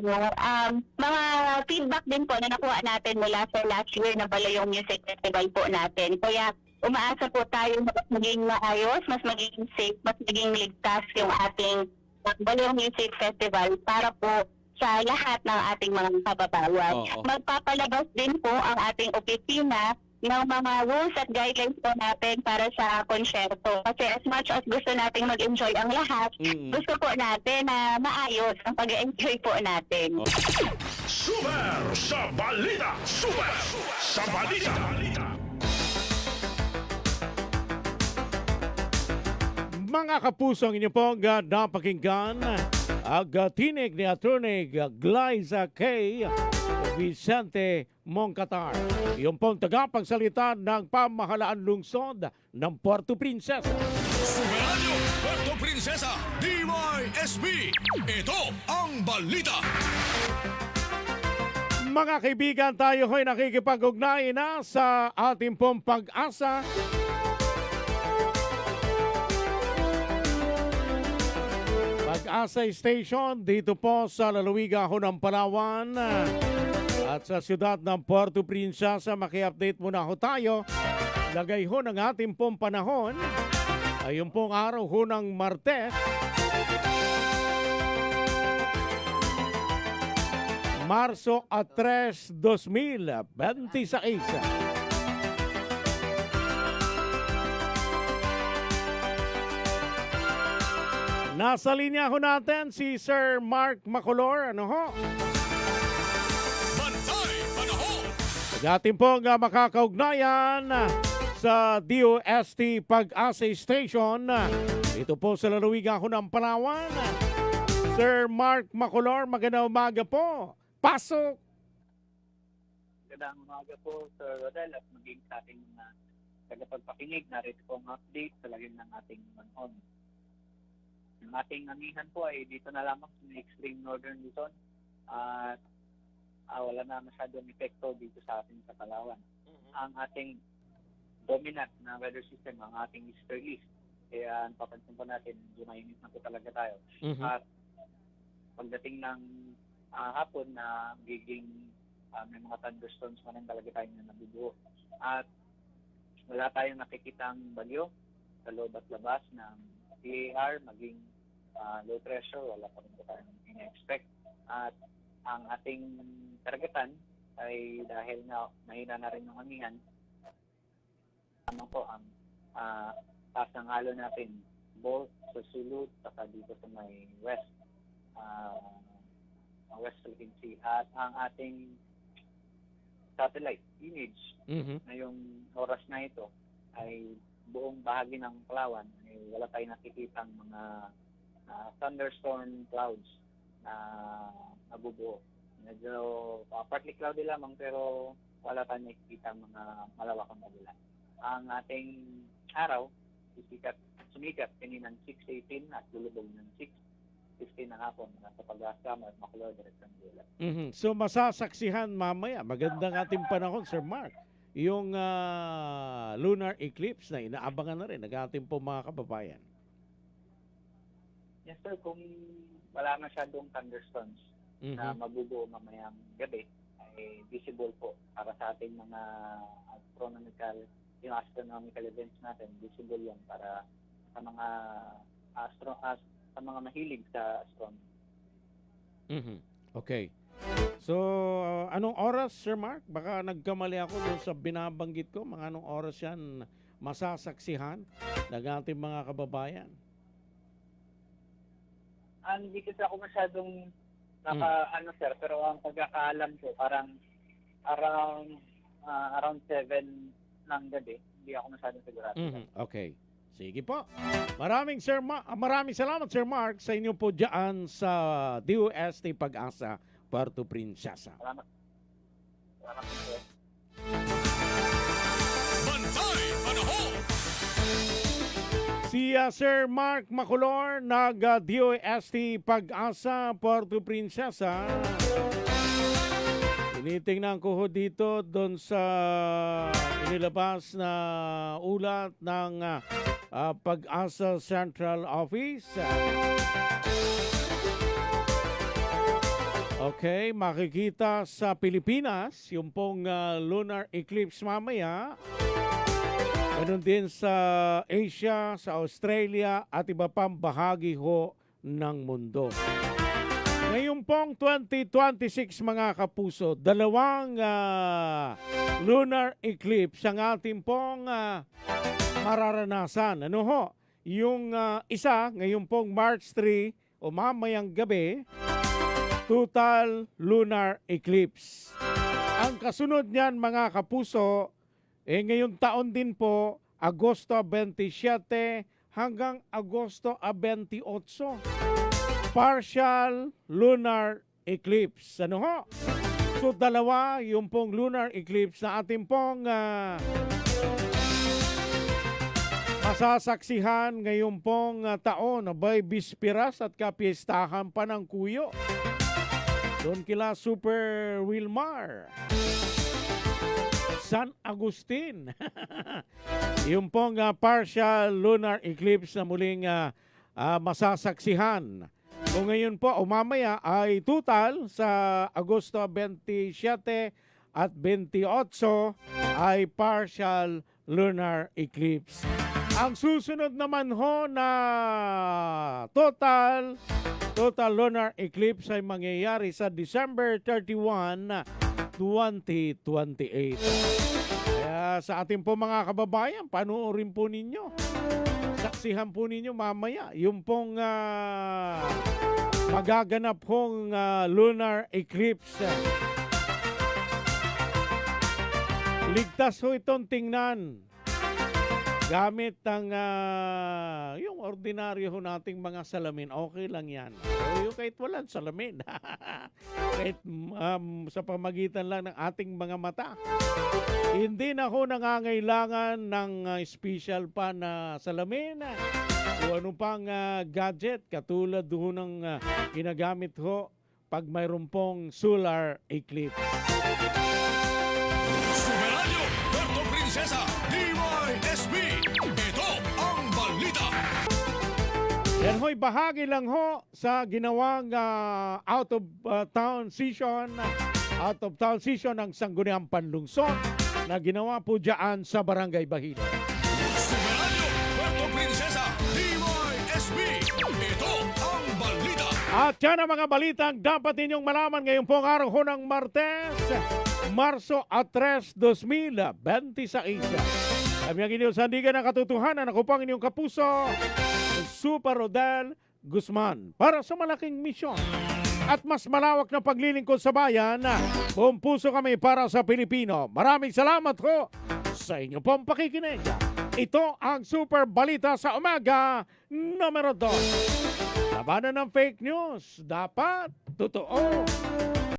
mga feedback din po na nakuha natin mula sa last year na Balayong Music Festival po natin. Kaya umaasa po tayo na mas maging maayos, mas magiging safe, mas magiging ligtas yung ating Baliw Music Festival para po sa lahat ng ating mga kababayan. Oo. Magpapalabas din po ang ating opisina ng mga rules at guidelines po natin para sa konsyerto. Kasi as much as gusto nating mag-enjoy ang lahat, gusto po natin na maayos ang pag-enjoy po natin. Super sa balita! Super sa balita! Mga kapuso, ang inyo pong napakinggan ang tinig ni Attorney Glyza K. Vicente Moncatar. Yung pong tagapagsalita ng pamahalaan lungsod ng Puerto Princesa. Radyo Puerto Princesa, DYSB. Ito ang balita. Mga kaibigan, tayo ho'y nakikipag-ugnayan na sa ating pong pag-asa. Pag-asa Station dito po sa Lalawigan ho ng Palawan at sa siyudad ng Puerto Princesa. Maki-update muna ho tayo. Lagay ho ng ating pong panahon ay yung pong araw ho ng Martes, Marso 3, 2026. Nasa linya ho natin si Sir Mark Macolor. Ano ho? Bantay panahon. Atin pong makakaugnayan sa DOST Pag-asa Station. Ito po sa lalawigan ho ng Palawan. Sir Mark Macolor, magandang umaga po. Pasok! Magandang umaga po, Sir Rodel, at maging sa ating mga tagapagpakinig. Narito po ang update sa lagim ng ating manhon. Ang ating amihan po ay dito na lamang sa extreme northern Luzon at wala na masyadong epekto dito sa ating sa Palawan. Ang ating dominant na weather system, ang ating easterlies, kaya napapansin po natin, mainit na po talaga tayo. At pagdating ng hapon na giging may mga thunderstorms man talaga tayo na nabubuo. At wala tayong nakikitang bagyo sa loob at labas ng PAR, maging low pressure, wala pa rin po tayong in-expect. At ang ating karagatan ay dahil na mahina na rin yung amihan, ano po ang taas ng halo natin both sa Sulut saka dito sa may west West Philippine Sea. At ang ating satellite image ngayong oras na ito ay buong bahagi ng Palawan ay wala tayong nakikitang mga thunderstorm clouds na nabubuo. Medyo partly cloudy lamang pero wala tayong nakikita mga malawakang ulan. Ang ating araw sumikat kaninang 6:18 at lulubog ng 6:15 ng hapon sa Pag-asa at Macolor Direction Dula. So masasaksihan mamaya, magandang ating panahon, Sir Mark, yung lunar eclipse na inaabangan na rin ng ating po mga kababayan. Yes sir, kung wala masyadong thunderstorms na mabubuo mamayang gabi, ay visible po para sa ating mga astronomical events natin, visible yan para sa mga sa mga mahilig sa astronomy. Okay. So, anong oras, Sir Mark? Baka nagkamali ako doon sa binabanggit ko. Mga anong oras yan masasaksihan ng ating mga kababayan? Hindi kasi ako masyadong sir, pero ang pagkakaalam ko parang around 7 ng gabi. Hindi ako masyadong sigurado. Okay. Sige po. Maraming salamat, Sir Mark, sa inyo po dyan sa DOST Pag-asa, Puerto Princesa. Salamat po, sir. Bantay panahon. Si Sir Mark Macolor, nag-DOST Pag-asa, Puerto Princesa. Tinitingnan ko ho dito doon sa inilabas na ulat ng Pag-asa Central Office. Okay, makikita sa Pilipinas yung pong lunar eclipse mamaya. Ganun din sa Asia, sa Australia at iba pang bahagi ho ng mundo. Ngayon pong 2026 mga kapuso, dalawang lunar eclipse ang ating pong mararanasan. Ano ho? Yung isa, ngayon pong March 3 o mamayang gabi, total lunar eclipse. Ang kasunod niyan mga kapuso, ngayong taon din po, Agosto 27 hanggang Agosto 28. Partial lunar eclipse. Ano ho? So dalawa yung pong lunar eclipse na ating pong masasaksihan ngayon pong taon. Abay, bispiras at kapiestahan pa ng kuyo. Doon kila Super Wilmar, San Agustin. Yung pong partial lunar eclipse na muling masasaksihan. Kung ngayon po o mamaya ay total sa Agosto 27 at 28 ay partial lunar eclipse. Ang susunod naman ho na total lunar eclipse ay mangyayari sa December 31, 2028. Kaya sa ating po mga kababayan, panoorin po ninyo. Saksihan po ninyo mamaya yung pong magaganap pong lunar eclipse. Ligtas ho itong tingnan. Gamit ang yung ordinaryo ho nating mga salamin, okay lang yan. O yung kahit walang salamin. Kahit sa pamagitan lang ng ating mga mata. Hindi na ho nangangailangan ng special pa na salamin o ano pang gadget katulad ho ng ginagamit ho pag mayroon pong solar eclipse. Sumeranyo, Puerto Princesa, DYSB. Ito ang balita. Yan ho'y bahagi lang ho sa ginawang out of town session ng Sangguniang Panlungsod na ginawa po dyan sa Barangay Bahilo. Sumeranyo, Puerto Princesa, DYSB. Ito ang balita. At yan ang mga balitang dapat ninyong malaman ngayong pong araw ho ng Martes, Marso 3, 2026. Kami ang inyong sandigan ng katotohanan. Ako pang inyong kapuso, Super Rodel Guzman. Para sa malaking misyon at mas malawak na paglilingkod sa bayan, buong puso kami para sa Pilipino. Maraming salamat ho sa inyo pong pakikinig. Ito ang Super Balita sa Umaga, numero 2. Labanan ng fake news, dapat totoo.